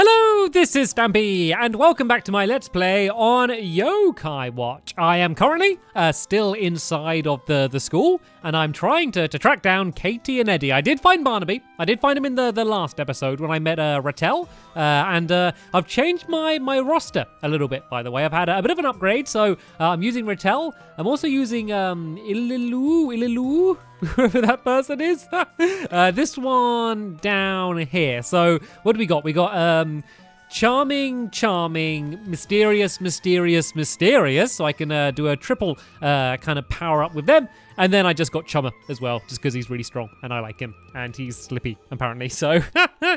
Hello, this is Stampy, and welcome back to my Let's Play on Yokai Watch. I am currently still inside of the school, and I'm trying to track down Katie and Eddie. I did find Barnaby. I did find him in the last episode when I met Rattel, and I've changed my roster a little bit, by the way. I've had a bit of an upgrade, so I'm using Rattel. I'm also using Ililu, whoever that person is. This one down here. So what do we got? We got charming, mysterious. So I can do a triple kind of power up with them. And then I just got Chummer as well, just because he's really strong and I like him. And he's slippy, apparently. So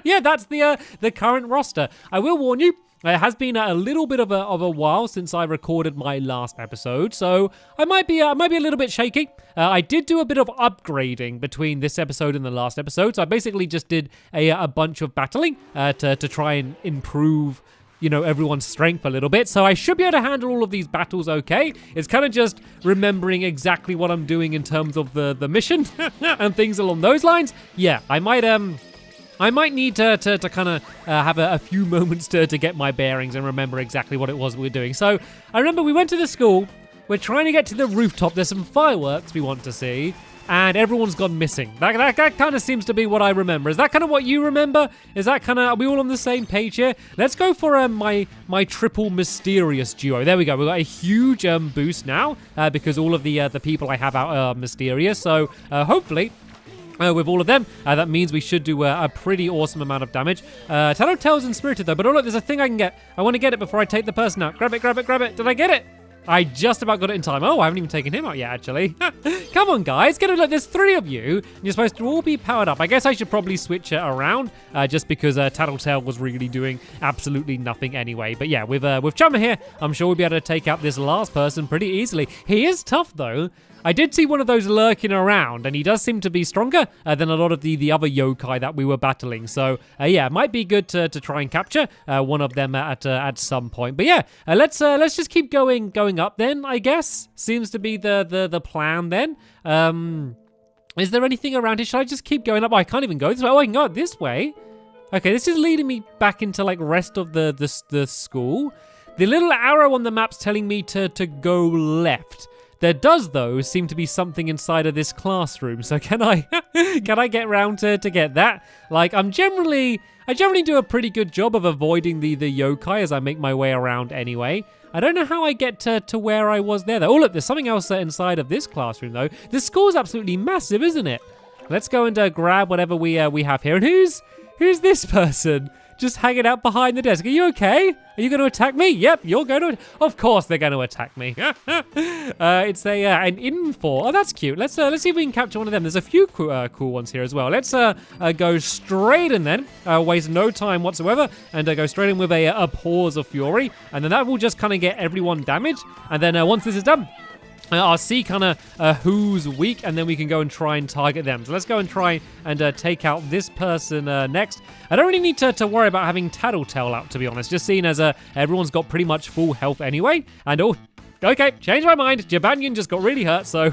yeah, that's the current roster. I will warn you, it has been a little bit of a while since I recorded my last episode, so I might be a little bit shaky. I did do a bit of upgrading between this episode and the last episode, so I basically just did a bunch of battling to try and improve, you know, everyone's strength a little bit. So I should be able to handle all of these battles okay. It's kind of just remembering exactly what I'm doing in terms of the mission and things along those lines. Yeah, I might need to kind of have a few moments to get my bearings and remember exactly what it was we were doing. So I remember we went to the school. We're trying to get to the rooftop. There's some fireworks we want to see. And everyone's gone missing. That kind of seems to be what I remember. Is that kind of what you remember? Is that kind of, are we all on the same page here? Let's go for my triple mysterious duo. There we go. We've got a huge boost now because all of the people I have out are mysterious. So hopefully, with all of them, that means we should do a pretty awesome amount of damage. Tattletale's and Spirited though, but oh look, there's a thing I can get. I want to get it before I take the person out. Grab it. Did I get it? I just about got it in time. Oh, I haven't even taken him out yet, actually. Come on, guys. Get it. Look, there's 3 of you, and you're supposed to all be powered up. I guess I should probably switch it around, just because Tattletale was really doing absolutely nothing anyway. But yeah, with Chummer here, I'm sure we'll be able to take out this last person pretty easily. He is tough, though. I did see one of those lurking around, and he does seem to be stronger than a lot of the other yokai that we were battling. So, yeah, it might be good to try and capture one of them at some point. But yeah, let's just keep going up then, I guess. Seems to be the plan then. Is there anything around here? Should I just keep going up? Oh, I can't even go this way. Oh, I can go this way. Okay, this is leading me back into, like, rest of the school. The little arrow on the map's telling me to go left. There does, though, seem to be something inside of this classroom. So can I get round to get that? Like, I generally do a pretty good job of avoiding the yokai as I make my way around anyway. I don't know how I get to where I was there, though. Oh, look, there's something else inside of this classroom, though. This school's absolutely massive, isn't it? Let's go and grab whatever we have here. And who's this person? Just hanging out behind the desk. Are you okay? Are you going to attack me? Yep, you're going to. Of course they're going to attack me. It's an info. Oh, that's cute. Let's see if we can capture one of them. There's a few cool ones here as well. Let's go straight in then. Waste no time whatsoever, and go straight in with a pause of fury, and then that will just kind of get everyone damaged. And then once this is done, I'll see kind of who's weak, and then we can go and try and target them. So let's go and try and take out this person next. I don't really need to worry about having Tattletale out, to be honest, just seeing as everyone's got pretty much full health anyway. And oh, okay, change my mind. Jabanian just got really hurt, so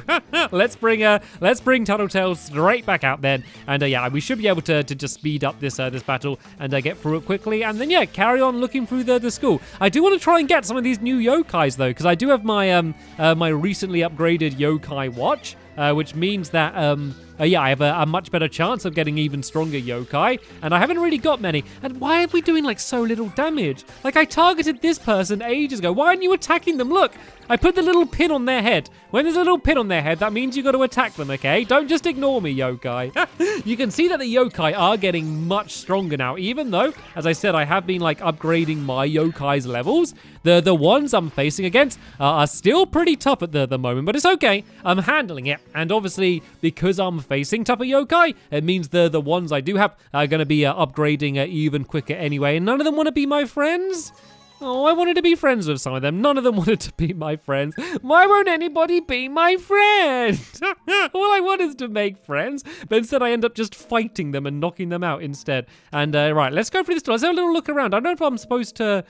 let's bring Tattletale straight back out then. And yeah, we should be able to just speed up this battle and get through it quickly. And then yeah, carry on looking through the school. I do want to try and get some of these new yokais though, because I do have my my recently upgraded yokai watch, which means that yeah, I have a much better chance of getting even stronger yokai, and I haven't really got many. And why are we doing like so little damage? Like, I targeted this person ages ago. Why aren't you attacking them? Look, I put the little pin on their head. When there's a little pin on their head, that means you got to attack them, okay? Don't just ignore me, yokai. You can see that the yokai are getting much stronger now, even though, as I said, I have been like upgrading my yokai's levels. The ones I'm facing against are still pretty tough at the moment, but it's okay. I'm handling it, and obviously, because I'm facing tougher yokai, it means the ones I do have are going to be upgrading even quicker anyway, and none of them want to be my friends. Oh, I wanted to be friends with some of them. None of them wanted to be my friends. Why won't anybody be my friend? All I want is to make friends, but instead I end up just fighting them and knocking them out instead. And right, let's go for this door. Let's have a little look around. I don't know if I'm supposed to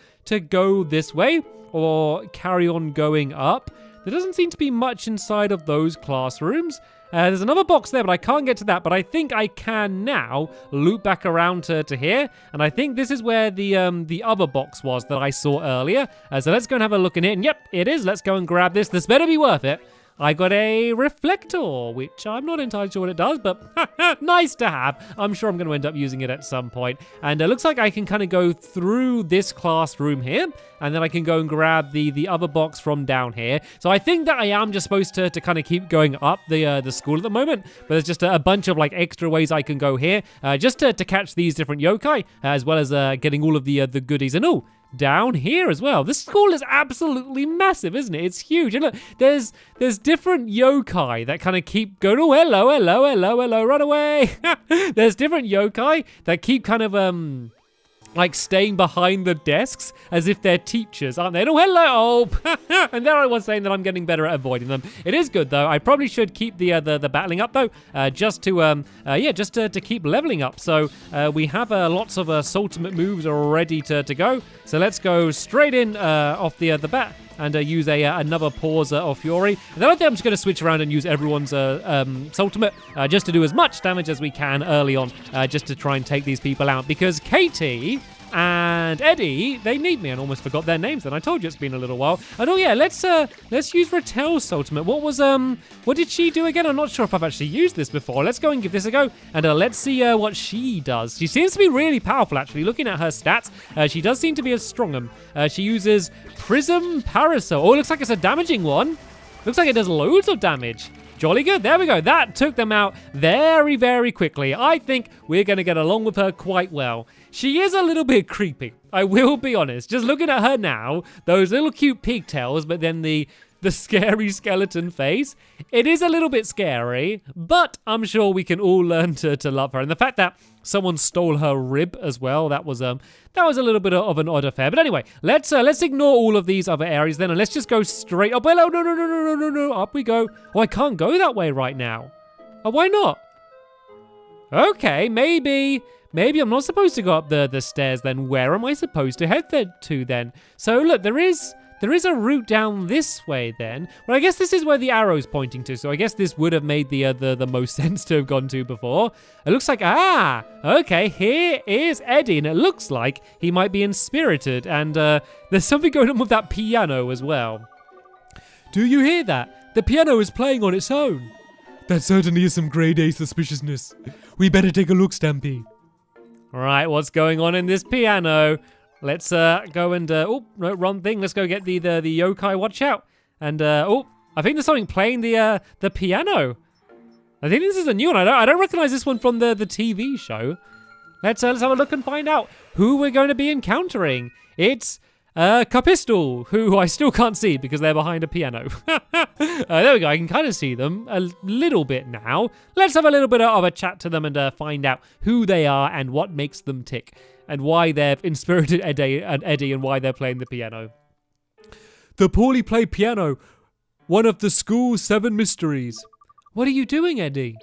go this way or carry on going up. There doesn't seem to be much inside of those classrooms. There's another box there, but I can't get to that. But I think I can now loop back around to here. And I think this is where the other box was that I saw earlier. So let's go and have a look in it. And yep, it is. Let's go and grab this. This better be worth it. I got a reflector, which I'm not entirely sure what it does, but nice to have. I'm sure I'm going to end up using it at some point. And it looks like I can kind of go through this classroom here, and then I can go and grab the other box from down here. So I think that I am just supposed to kind of keep going up the school at the moment, but there's just a bunch of like extra ways I can go here, just to catch these different yokai, as well as getting all of the goodies. And oh, down here as well. This school is absolutely massive, isn't it? It's huge. And look, there's different yokai that kind of keep going, oh, hello, run away. There's different yokai that keep kind of, like staying behind the desks as if they're teachers, aren't they? Oh, hello! And there I was saying that I'm getting better at avoiding them. It is good though. I probably should keep the battling up though, just to keep leveling up. So we have lots of ultimate moves ultimate moves ready to go. So let's go straight in off the bat and use another pause of Fury. And then I think I'm just going to switch around and use everyone's ultimate just to do as much damage as we can early on, just to try and take these people out. Because Katie and Eddie, they need me. I almost forgot their names then. I told you it's been a little while. And oh yeah, let's use Ratel's ultimate. What did she do again? I'm not sure if I've actually used this before. Let's go and give this a go. And let's see what she does. She seems to be really powerful, actually. Looking at her stats, she does seem to be a strong. She uses Prism Parasol. Oh, it looks like it's a damaging one. Looks like it does loads of damage. Jolly good. There we go. That took them out very, very quickly. I think we're going to get along with her quite well. She is a little bit creepy, I will be honest. Just looking at her now, those little cute pigtails, but then the scary skeleton face. It is a little bit scary, but I'm sure we can all learn to love her. And the fact that someone stole her rib as well, that was a little bit of an odd affair. But anyway, let's ignore all of these other areas then, and let's just go straight up. Hello, no, up we go. Oh, I can't go that way right now. Oh, why not? Okay, maybe I'm not supposed to go up the stairs then. Where am I supposed to head to then? So look, there is a route down this way then. Well, I guess this is where the arrow's pointing to, so I guess this would have made the most sense to have gone to before. It looks like, okay, here is Eddie, and it looks like he might be inspirited, and there's something going on with that piano as well. Do you hear that? The piano is playing on its own. That certainly is some grade A suspiciousness. We better take a look, Stampy. All right, what's going on in this piano? Let's go and, oh, no, wrong thing. Let's go get the yokai, watch out. And, oh, I think there's something playing the piano. I think this is a new one. I don't recognize this one from the TV show. Let's have a look and find out who we're going to be encountering. It's Cupistol, who I still can't see because they're behind a piano. There we go. I can kind of see them a little bit now. Let's have a little bit of a chat to them and find out who they are and what makes them tick, and why they've inspirited Eddie and why they're playing the piano. The poorly played piano, one of the school's 7 mysteries. What are you doing, Eddie?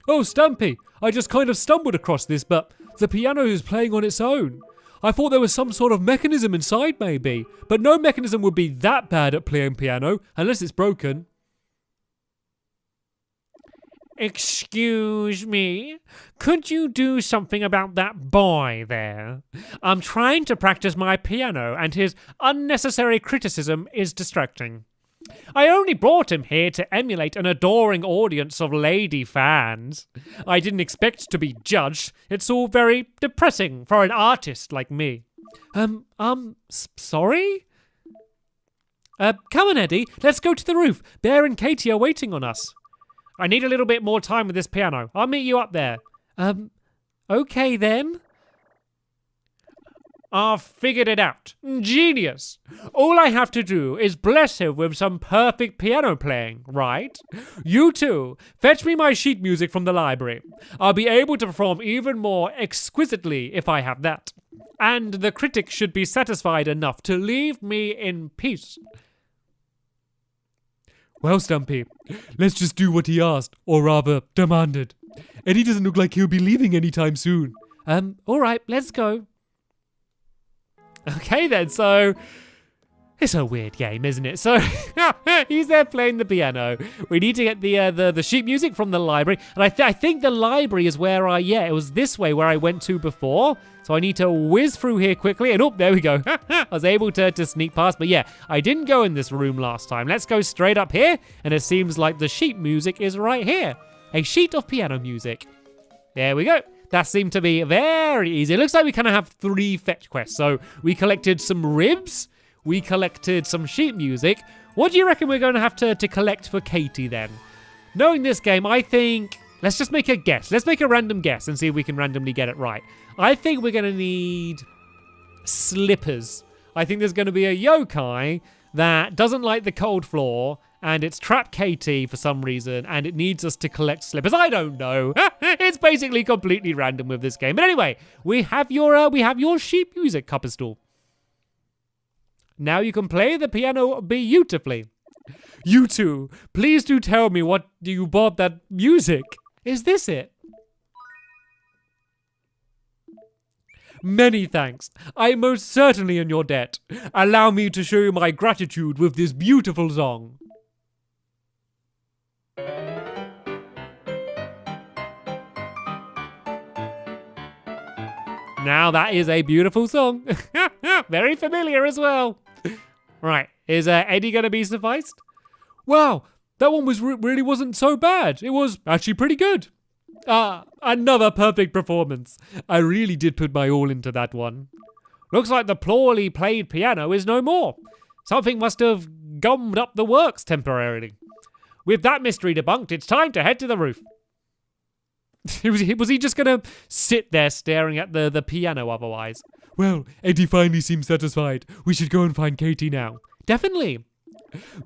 Oh, Stampy, I just kind of stumbled across this, but the piano is playing on its own. I thought there was some sort of mechanism inside maybe, but no mechanism would be that bad at playing piano, unless it's broken. Excuse me, could you do something about that boy there? I'm trying to practice my piano and his unnecessary criticism is distracting. I only brought him here to emulate an adoring audience of lady fans. I didn't expect to be judged. It's all very depressing for an artist like me. Sorry? Come on, Eddie, let's go to the roof. Bear and Katie are waiting on us. I need a little bit more time with this piano. I'll meet you up there. Okay then. I've figured it out. Genius. All I have to do is bless him with some perfect piano playing, right? You two, fetch me my sheet music from the library. I'll be able to perform even more exquisitely if I have that. And the critic should be satisfied enough to leave me in peace. Well, Stumpy, let's just do what he asked, or rather, demanded. Eddie doesn't look like he'll be leaving anytime soon. All right, let's go. Okay then, so It's a weird game, isn't it? So he's there playing the piano. We need to get the sheet music from the library. And I think the library is where it was this way where I went to before. So I need to whiz through here quickly. And there we go. I was able to sneak past. But yeah, I didn't go in this room last time. Let's go straight up here. And it seems like the sheet music is right here. A sheet of piano music. There we go. That seemed to be very easy. It looks like we kind of have 3 fetch quests. So we collected some ribs. We collected some sheet music. What do you reckon we're going to have to collect for Katie then? Knowing this game, I think... Let's just make a guess. Let's make a random guess and see if we can randomly get it right. I think we're going to need slippers. I think there's going to be a yokai that doesn't like the cold floor and it's trapped Katie for some reason and it needs us to collect slippers. I don't know. It's basically completely random with this game. But anyway, we have your sheet music, Cupistol. Now you can play the piano beautifully. You two, please do tell me what you bought that music. Is this it? Many thanks. I am most certainly in your debt. Allow me to show you my gratitude with this beautiful song. Now that is a beautiful song. Very familiar as well. Right, is Eddie going to be sufficed? Wow, that one really wasn't so bad. It was actually pretty good. Another perfect performance. I really did put my all into that one. Looks like the poorly played piano is no more. Something must have gummed up the works temporarily. With that mystery debunked, it's time to head to the roof. Was he just going to sit there staring at the piano otherwise? Well, Eddie finally seems satisfied. We should go and find Katie now. Definitely.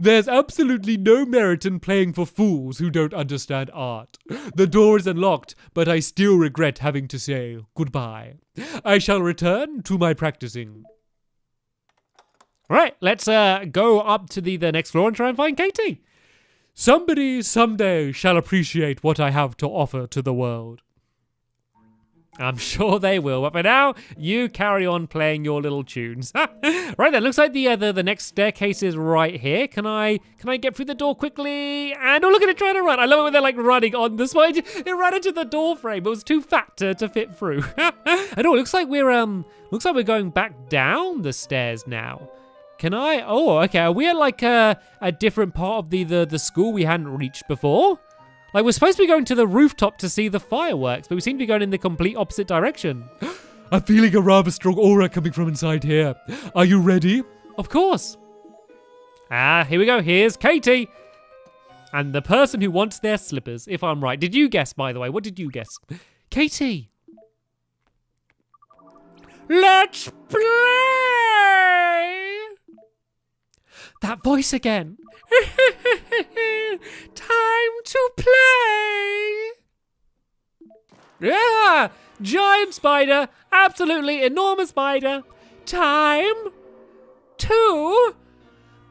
There's absolutely no merit in playing for fools who don't understand art. The door is unlocked, but I still regret having to say goodbye. I shall return to my practicing. Right, let's go up to the next floor and try and find Katie. Somebody someday shall appreciate what I have to offer to the world. I'm sure they will, but for now, you carry on playing your little tunes. Right then, looks like the next staircase is right here. Can I get through the door quickly? And oh, look at it trying to run. I love it when they're like running on the spine. It ran into the door frame. It was too fat to fit through. And oh, it looks like we're going back down the stairs now. Can I? Oh, okay. Are we at like a different part of the school we hadn't reached before? Like, we're supposed to be going to the rooftop to see the fireworks, but we seem to be going in the complete opposite direction. I'm feeling a rather strong aura coming from inside here. Are you ready? Of course. Here we go. Here's Katie. And the person who wants their slippers, if I'm right. Did you guess, by the way? What did you guess? Katie. Let's play! That voice again. Time to play! Yeah! Giant spider. Absolutely enormous spider. Time to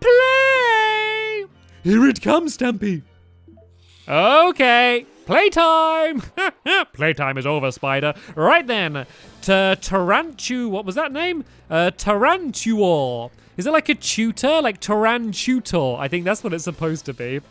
play! Here it comes, Stampy. Okay. Playtime! Playtime is over, spider. Right then. What was that name? Tarantuor. Is it like a tutor? Like Tarantutor? I think that's what it's supposed to be.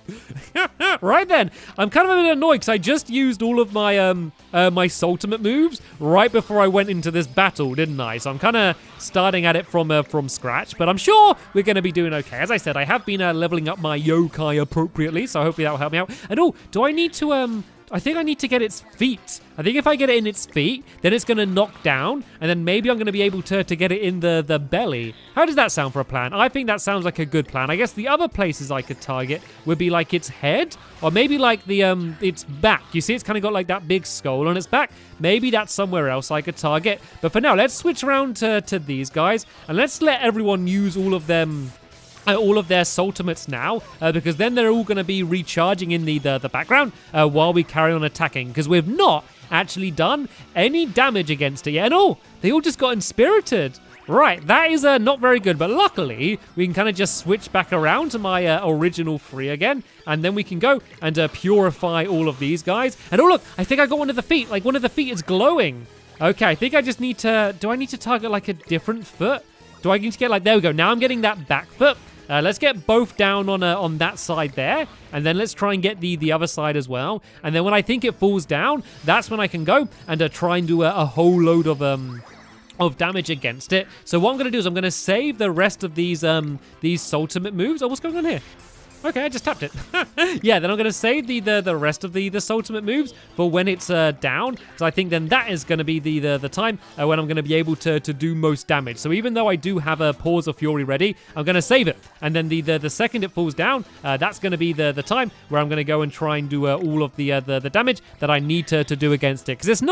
Right then. I'm kind of a bit annoyed because I just used all of my my Ultimate moves right before I went into this battle, didn't I? So I'm kind of starting at it from scratch, but I'm sure we're going to be doing okay. As I said, I have been leveling up my yokai appropriately, so hopefully that will help me out. And oh, do I need to I think I need to get its feet. I think if I get it in its feet, then it's going to knock down, and then maybe I'm going to be able to get it in the belly. How does that sound for a plan? I think that sounds like a good plan. I guess the other places I could target would be like its head, or maybe like the its back. You see, it's kind of got like that big skull on its back. Maybe that's somewhere else I could target. But for now, let's switch around to these guys, and let's let everyone use all of them. All of their ultimates now, because then they're all going to be recharging in the background while we carry on attacking, because we've not actually done any damage against it yet. And oh, they all just got inspirited. Right, that is not very good, but luckily we can kind of just switch back around to my original 3 again, and then we can go and purify all of these guys. And oh look, I think I got one of the feet. Like, one of the feet is glowing. Okay, I think I just need to... Do I need to target like a different foot? Do I need to get like, there we go. Now I'm getting that back foot. Let's get both down on that side there, and then let's try and get the other side as well. And then when I think it falls down, that's when I can go and try and do a whole load of damage against it. So what I'm going to do is I'm going to save the rest of these ultimate moves. Oh, what's going on here? Okay, I just tapped it. Yeah, then I'm going to save the rest of the ultimate moves for when it's down. So I think then that is going to be the time when I'm going to be able to do most damage. So even though I do have a Paws of Fury ready, I'm going to save it. And then the second it falls down, that's going to be the time where I'm going to go and try and do all of the damage that I need to do against it. Because it's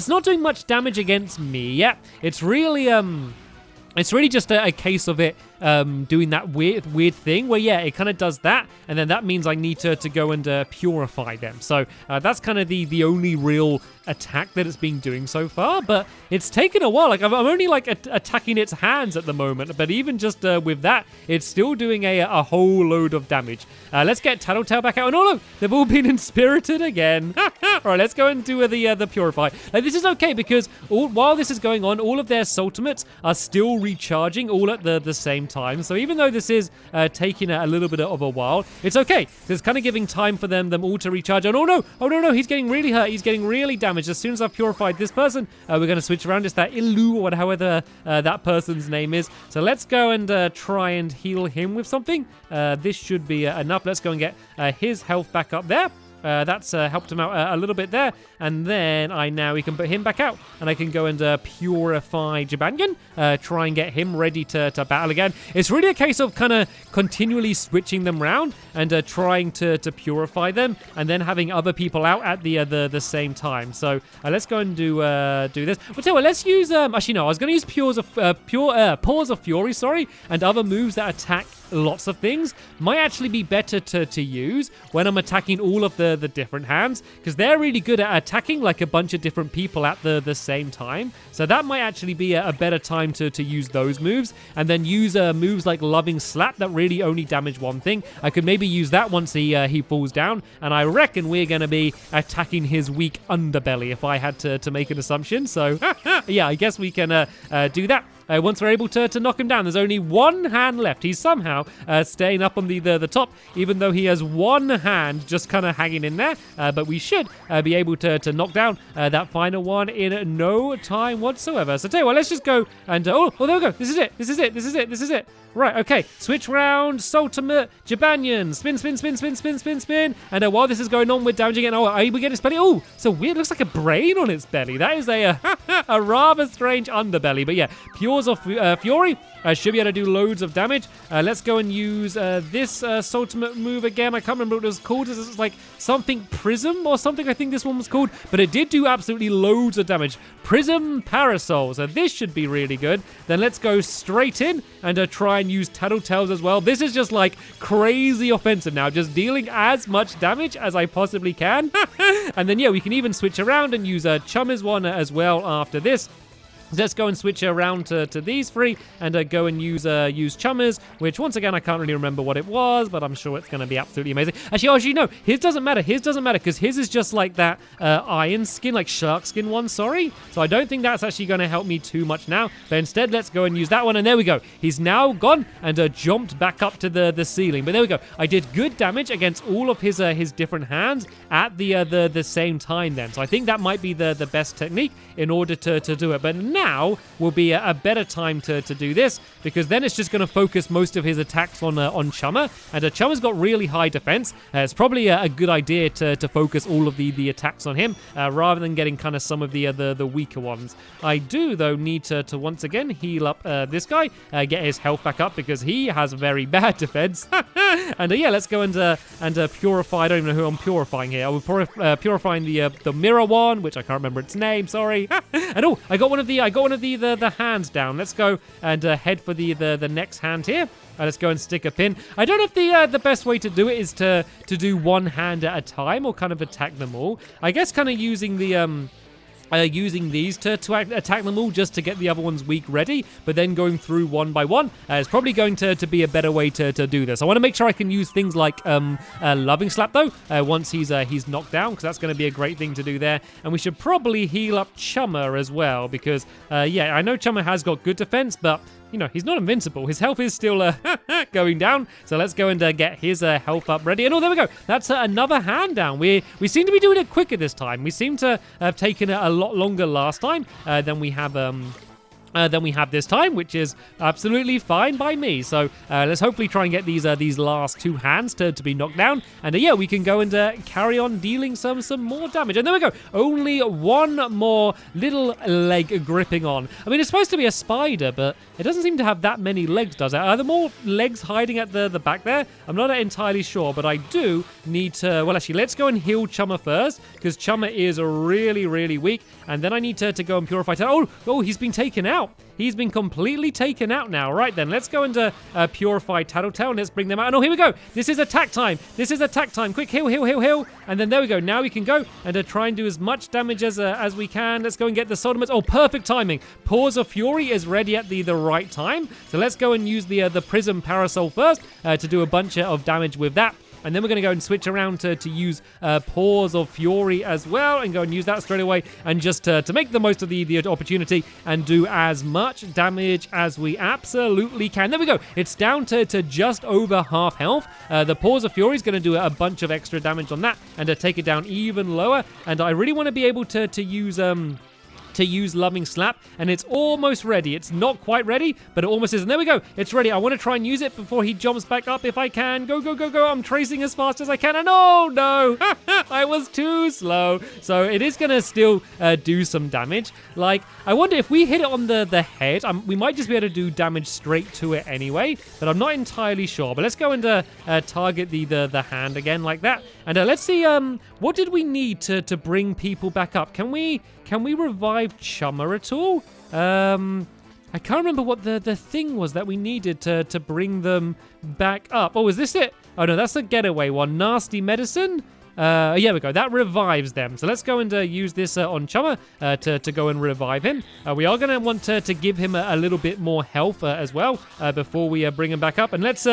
not doing much damage against me yet. It's really just a case of it doing that weird thing where, yeah, it kind of does that, and then that means I need to go and purify them. So that's kind of the only real attack that it's been doing so far, but it's taken a while. Like, I'm only like attacking its hands at the moment, but even just with that, it's still doing a whole load of damage. Let's get Tattletale back out. And oh look, they've all been inspirited again. All right, let's go and do the purify. This is okay because while this is going on, all of their ultimates are still recharging all at the same time. So even though this is taking a little bit of a while, it's okay. It's kind of giving time for them all to recharge. And oh no, he's getting really hurt. He's getting really damaged. As soon as I've purified this person, we're going to switch around. It's that Ilu or however that person's name is. So let's go and try and heal him with something. This should be enough. Let's go and get his health back up there. That's helped him out a little bit there. And then we can put him back out. And I can go and purify Jibanyan. Try and get him ready to battle again. It's really a case of kind of continually switching them around and trying to purify them. And then having other people out at the same time. So let's go and do this. Well, tell you what, let's use... actually, no, I was going to use Paws of Fury, sorry. And other moves that attack lots of things might actually be better to use when I'm attacking all of the different hands, because they're really good at attacking like a bunch of different people at the same time. So that might actually be a better time to use those moves, and then use moves like Loving Slap that really only damage one thing. I could maybe use that once he falls down, and I reckon we're going to be attacking his weak underbelly if I had to make an assumption. So yeah, I guess we can do that. Once we're able to knock him down, there's only one hand left. He's somehow staying up on the top, even though he has one hand just kind of hanging in there. But we should be able to knock down that final one in no time whatsoever. So tell you what, let's just go and... oh, there we go. This is it. Right, okay. Switch round, Ultimate, Jibanyan. Spin. And while this is going on, we're damaging it. Oh, we get its belly. Oh, so weird. It looks like a brain on its belly. That is a rather strange underbelly. But yeah, Paws of Fury should be able to do loads of damage. Let's go and use this ultimate move again. I can't remember what it was called. It's like something Prism or something, I think this one was called. But it did do absolutely loads of damage. Prism Parasol. So this should be really good. Then let's go straight in and try and use Tattletales as well. This is just like crazy offensive now, just dealing as much damage as I possibly can. And then yeah, we can even switch around and use a Chummers one as well after this. Let's go and switch around to these three and go and use Chummers, which once again I can't really remember what it was, but I'm sure it's going to be absolutely amazing. Actually, no, his doesn't matter because his is just like that iron skin, like shark skin one, sorry. So I don't think that's actually going to help me too much now, but instead let's go and use that one, and there we go. He's now gone and jumped back up to the ceiling, but there we go. I did good damage against all of his different hands at the same time then, so I think that might be the best technique in order to do it. But now will be a better time to do this, because then it's just going to focus most of his attacks on Chummer, and Chummer's got really high defense. It's probably a good idea to focus all of the attacks on him rather than getting kind of some of the weaker ones. I do though need to once again heal up this guy, get his health back up because he has very bad defense. And yeah, let's go and purify. I don't even know who I'm purifying here. I was purifying the mirror one, which I can't remember its name. Sorry. And oh, I got one of the hands down. Let's go and head for the next hand here. Let's go and stick a pin. I don't know if the best way to do it is to do one hand at a time or kind of attack them all. I guess kind of using the using these to attack them all just to get the other ones weak ready, but then going through one by one is probably going to be a better way to do this. I want to make sure I can use things like Loving Slap though once he's knocked down, because that's going to be a great thing to do there. And we should probably heal up Chummer as well, because yeah, I know Chummer has got good defense, but he's not invincible. His health is still going down. So let's go and get his health up ready. And oh, there we go. That's another hand down. We seem to be doing it quicker this time. We seem to have taken it a lot longer last time than we have this time, which is absolutely fine by me. So let's hopefully try and get these last two hands to be knocked down. And yeah, we can go and carry on dealing some more damage. And there we go. Only one more little leg gripping on. I mean, it's supposed to be a spider, but it doesn't seem to have that many legs, does it? Are there more legs hiding at the back there? I'm not entirely sure, but I do need to... Well, actually, let's go and heal Chummer first, because Chummer is really, really weak. And then I need to go and purify... Oh, he's been taken out. He's been completely taken out now. Right then, let's go and purify Tattletale, and let's bring them out. And oh, here we go. This is attack time. Quick, heal. And then there we go. Now we can go and try and do as much damage as we can. Let's go and get the Sodomites. Oh, perfect timing. Paws of Fury is ready at the right time. So let's go and use the Prism Parasol first to do a bunch of damage with that. And then we're going to go and switch around to use Paws of Fury as well, and go and use that straight away, and just to make the most of the opportunity and do as much damage as we absolutely can. There we go. It's down to just over half health. The Paws of Fury is going to do a bunch of extra damage on that and take it down even lower. And I really want to be able to use Loving Slap, and it's almost ready. It's not quite ready, but it almost is. And there we go. It's ready. I want to try and use it before he jumps back up if I can. Go. I'm tracing as fast as I can. And oh, no. I was too slow. So it is going to still do some damage. Like, I wonder if we hit it on the head, we might just be able to do damage straight to it anyway, but I'm not entirely sure. But let's go and target the hand again like that. And let's see, what did we need to bring people back up? Can we revive Chummer at all? I can't remember what the thing was that we needed to bring them back up. Oh, is this it? Oh, no, that's the getaway one. Nasty Medicine? Yeah, we go. That revives them. So let's go and use this on Chummer to go and revive him. We are going to want to give him a little bit more health as well before we bring him back up. And let's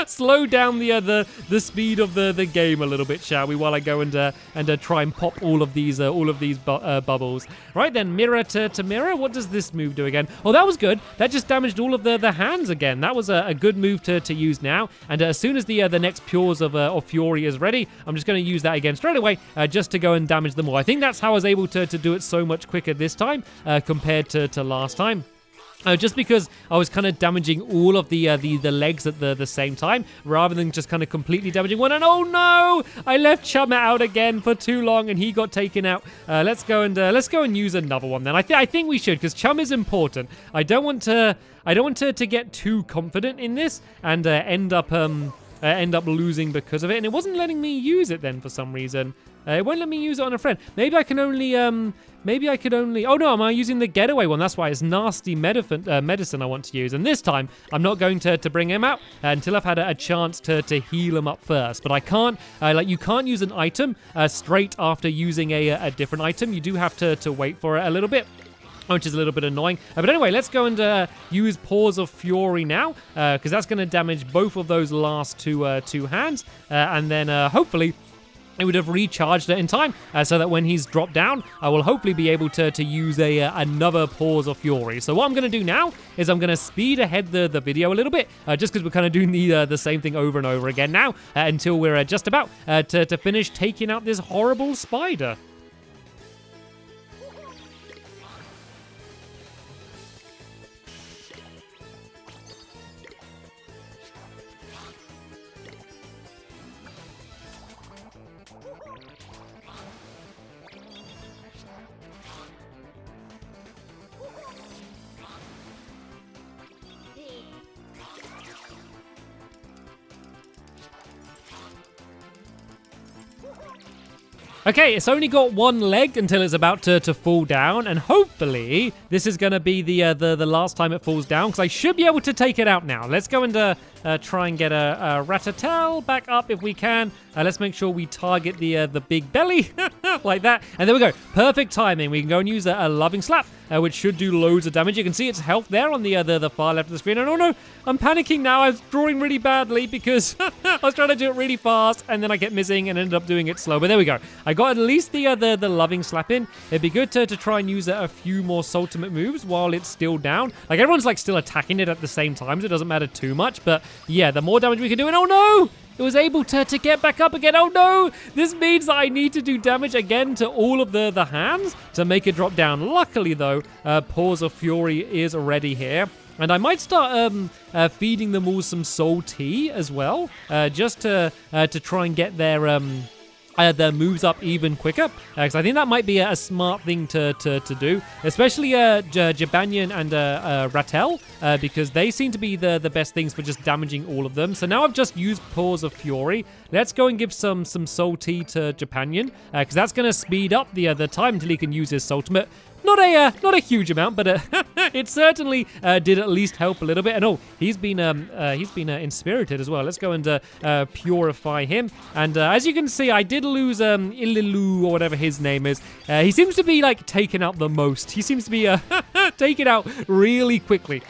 slow down the speed of the game a little bit, shall we? While I go and try and pop all of these bubbles. Right then, mirror to mirror. What does this move do again? Oh, that was good. That just damaged all of the hands again. That was a good move to use now. And as soon as the next Pures of Fury is ready, I'm just going to use that again straight away just to go and damage them all. I think that's how I was able to do it so much quicker this time compared to last time. Just because I was kind of damaging all of the legs at the same time, rather than just kind of completely damaging one. And oh no, I left Chummer out again for too long, and he got taken out. Let's go and use another one then. I think we should, because Chum is important. I don't want to get too confident in this and end up losing because of it. And it wasn't letting me use it then for some reason. It won't let me use it on a friend. Maybe I can only... Oh no, am I using the getaway one? That's why it's Nasty Medicine I want to use. And this time, I'm not going to bring him out until I've had a chance to heal him up first. But I can't, you can't use an item straight after using a different item. You do have to wait for it a little bit, which is a little bit annoying. But anyway, let's go and use Paws of Fury now, because that's going to damage both of those last two hands. And then hopefully it would have recharged it in time, so that when he's dropped down, I will hopefully be able to use another Paws of Fury. So what I'm going to do now is I'm going to speed ahead the video a little bit, just because we're kind of doing the same thing over and over again now, until we're just about to finish taking out this horrible spider. Okay, it's only got one leg until it's about to fall down, and hopefully this is going to be the last time it falls down, because I should be able to take it out now. Let's go and try and get a Rattata back up if we can. Let's make sure we target the big belly like that, and there we go. Perfect timing. We can go and use a Loving Slap, which should do loads of damage. You can see its health there on the far left of the screen. And oh no, I'm panicking now. I was drawing really badly because I was trying to do it really fast, and then I kept missing and ended up doing it slow. But there we go. I I got at least the loving slap in. It'd be good to try and use a few more ultimate moves while it's still down. Like, everyone's like still attacking it at the same time, so it doesn't matter too much. But yeah, the more damage we can do, and oh no! It was able to get back up again. Oh no! This means that I need to do damage again to all of the hands to make it drop down. Luckily though, Paws of Fury is already here. And I might start feeding them all some soul tea as well, just to try and get their moves up even quicker, because I think that might be a smart thing to do, especially Jibanyan and Rattel, because they seem to be the best things for just damaging all of them. So now I've just used Paws of Fury. Let's go and give some soul tea to Jibanyan, because that's going to speed up the time until he can use his ultimate. Not a huge amount, but it certainly did at least help a little bit. And oh, he's been inspirited as well. Let's go and purify him. And as you can see, I did lose Ililu or whatever his name is. He seems to be like taken out the most. He seems to be taken out really quickly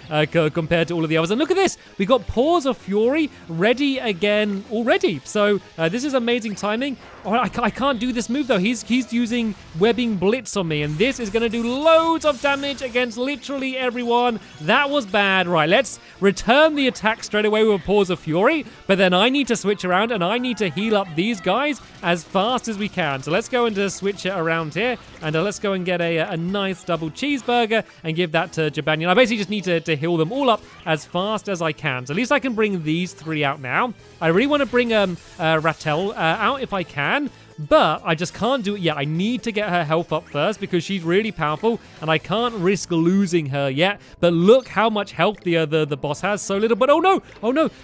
compared to all of the others. And look at this, we got Paws of Fury ready again already. So this is amazing timing. Oh, I can't do this move though. He's using Webbing Blitz on me, and this is going to do loads of damage against literally everyone. That was bad. Right, let's return the attack straight away with Paws of Fury, but then I need to switch around and I need to heal up these guys as fast as we can. So let's go and switch it around here, and let's go and get a nice double cheeseburger and give that to Jibanyan. I basically just need to heal them all up as fast as I can. So at least I can bring these three out now. I really want to bring Rattel out if I can, but I just can't do it yet. I need to get her health up first because she's really powerful and I can't risk losing her yet. But look how much health the boss has. So little, but oh no,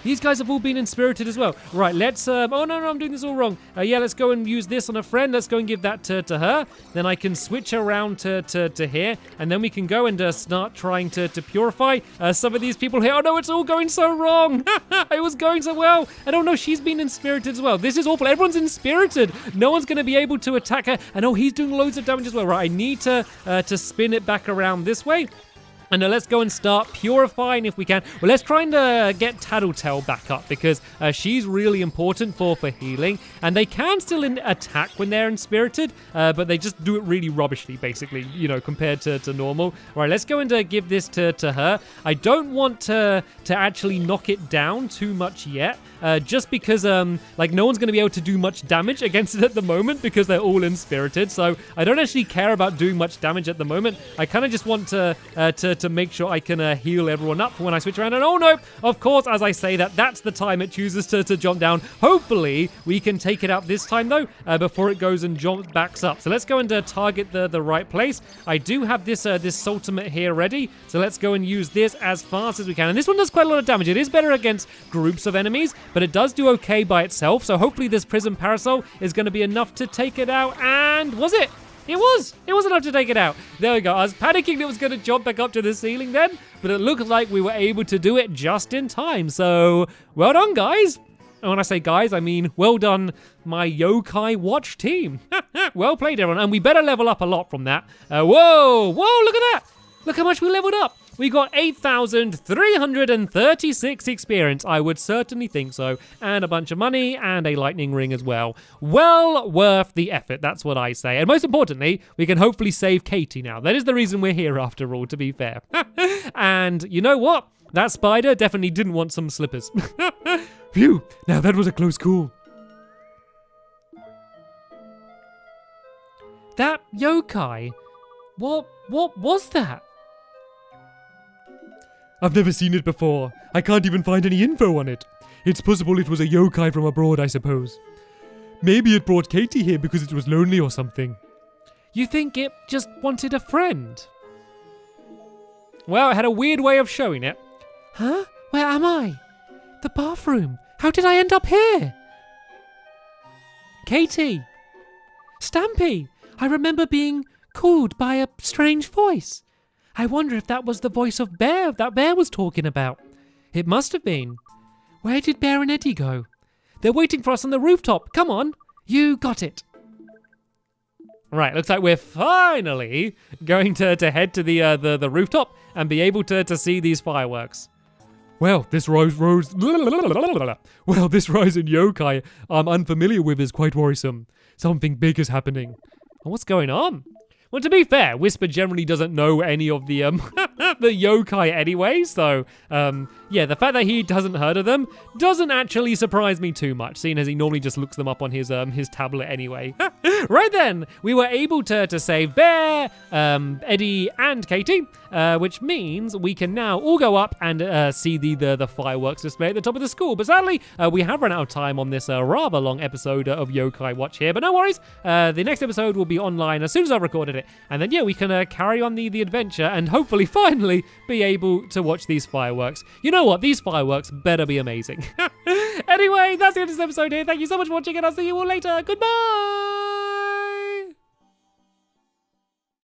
these guys have all been inspirited as well. Right, let's, oh no, I'm doing this all wrong. Yeah, let's go and use this on a friend. Let's go and give that to her. Then I can switch around to here, and then we can go and start trying to purify some of these people here. Oh no, it's all going so wrong. It was going so well. And oh no, she's been inspirited as well. This is awful. Everyone's inspirited. No one's going to be able to attack her. And oh, he's doing loads of damage as well. Right, I need to spin it back around this way. And let's go and start purifying if we can. Well, let's try and get Tattletale back up because she's really important for healing. And they can still attack when they're inspirited, but they just do it really rubbishly, basically, you know, compared to normal. All right, let's go and give this to her. I don't want to actually knock it down too much yet, just because, like, no one's going to be able to do much damage against it at the moment because they're all inspirited. So I don't actually care about doing much damage at the moment. I kind of just want to make sure I can heal everyone up when I switch around. And oh no, of course, as I say that, that's the time it chooses to jump down. Hopefully, we can take it out this time though, before it goes and backs up. So let's go and target the right place. I do have this ultimate here ready, so let's go and use this as fast as we can. And this one does quite a lot of damage. It is better against groups of enemies, but it does do okay by itself. So hopefully this Prism Parasol is going to be enough to take it out. And was it? It was enough to take it out. There we go. I was panicking it was going to jump back up to the ceiling then, but it looked like we were able to do it just in time. So, well done, guys. And when I say guys, I mean well done, my Yokai Watch team. Well played, everyone. And we better level up a lot from that. Whoa, look at that. Look how much we leveled up. We got 8,336 experience. I would certainly think so. And a bunch of money and a lightning ring as well. Well worth the effort, that's what I say. And most importantly, we can hopefully save Katie now. That is the reason we're here after all, to be fair. And you know what? That spider definitely didn't want some slippers. Phew, now that was a close call. That yokai, what was that? I've never seen it before. I can't even find any info on it. It's possible it was a yokai from abroad, I suppose. Maybe it brought Katie here because it was lonely or something. You think it just wanted a friend? Well, it had a weird way of showing it. Huh? Where am I? The bathroom. How did I end up here? Katie. Stampy. I remember being called by a strange voice. I wonder if that was the voice of Bear that Bear was talking about. It must have been. Where did Bear and Eddie go? They're waiting for us on the rooftop. Come on. You got it. Right, looks like we're finally going to head to the rooftop and be able to see these fireworks. Well, this rise in yokai I'm unfamiliar with is quite worrisome. Something big is happening. What's going on? Well, to be fair, Whisper generally doesn't know any of the the yokai anyway, so yeah, the fact that he hasn't heard of them doesn't actually surprise me too much, seeing as he normally just looks them up on his tablet anyway. Right then, we were able to save Bear, Eddie, and Katie, which means we can now all go up and see the fireworks display at the top of the school. But sadly, we have run out of time on this rather long episode of Yokai Watch here. But no worries, the next episode will be online as soon as I've recorded it. And then, yeah, we can carry on the adventure and hopefully finally be able to watch these fireworks. You know what? These fireworks better be amazing. Anyway, that's the end of this episode here. Thank you so much for watching, and I'll see you all later. Goodbye!